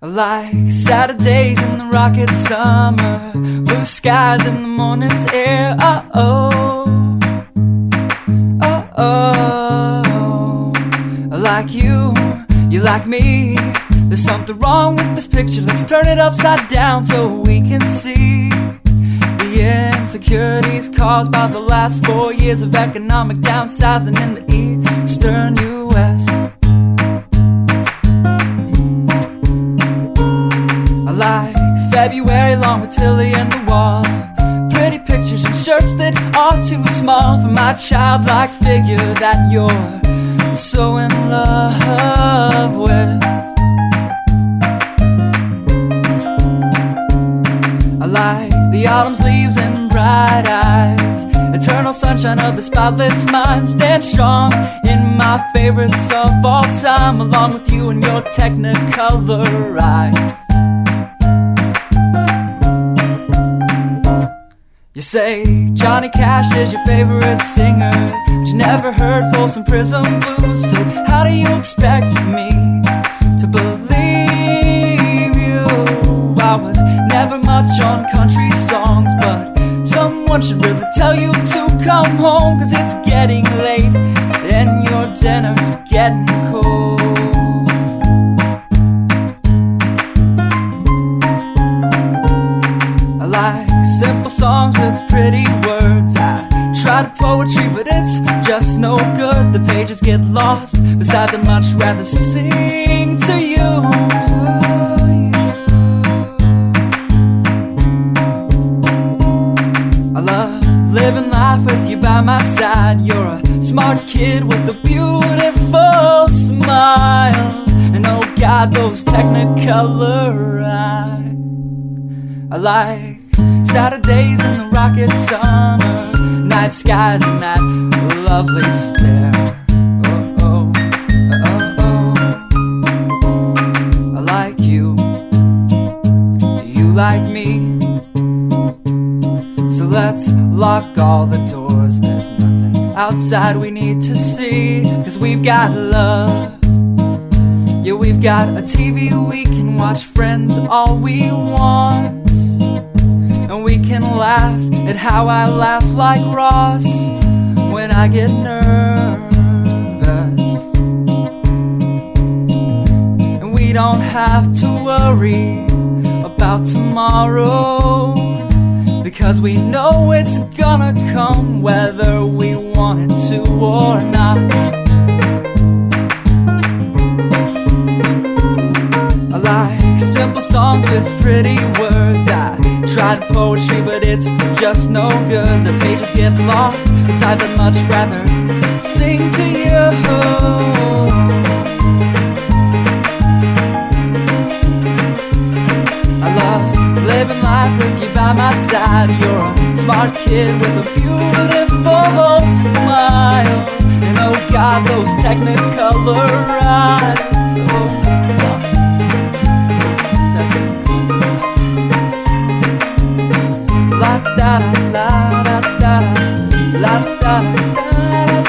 Like Saturdays in the rocket summer, blue skies in the morning's air. Oh, oh, oh, oh. Like you like me. There's something wrong with this picture. Let's turn it upside down so we can see the insecurities caused by the last 4 years of economic downsizing in the eastern U.S. Like February long with Tilly and the wall, pretty pictures and shirts that are too small for my childlike figure that you're so in love with. I like the autumn's leaves and bright eyes, eternal sunshine of the spotless mind. Stand strong in my favorites of all time, along with you and your technicolor eyes. You say Johnny Cash is your favorite singer, but you never heard Folsom Prison Blues. So how do you expect me to believe you? I was never much on country songs, but someone should really tell you to come home, 'cause it's getting late and your dinner's getting cold. I like simple songs with pretty words. I tried poetry, but it's just no good. The pages get lost. Besides, I'd much rather sing to you. I love living life with you by my side. You're a smart kid with a beautiful smile, and oh God, those technicolor eyes. I like Saturdays in the rocket summer, night skies and that lovely stare. Oh, oh, oh, oh. I like you, you like me. So let's lock all the doors, there's nothing outside we need to see, 'cause we've got love. Yeah, we've got a TV we can watch, Friends all we want. And we can laugh at how I laugh like Ross when I get nervous. And we don't have to worry about tomorrow, because we know it's gonna come whether we want it to or not. I like simple songs with pretty words. I tried poetry, but it's just no good. The pages get lost. Besides, I'd much rather sing to you. I love living life with you by my side. You're a smart kid with a beautiful smile, and oh God, those technicolor eyes. Oh.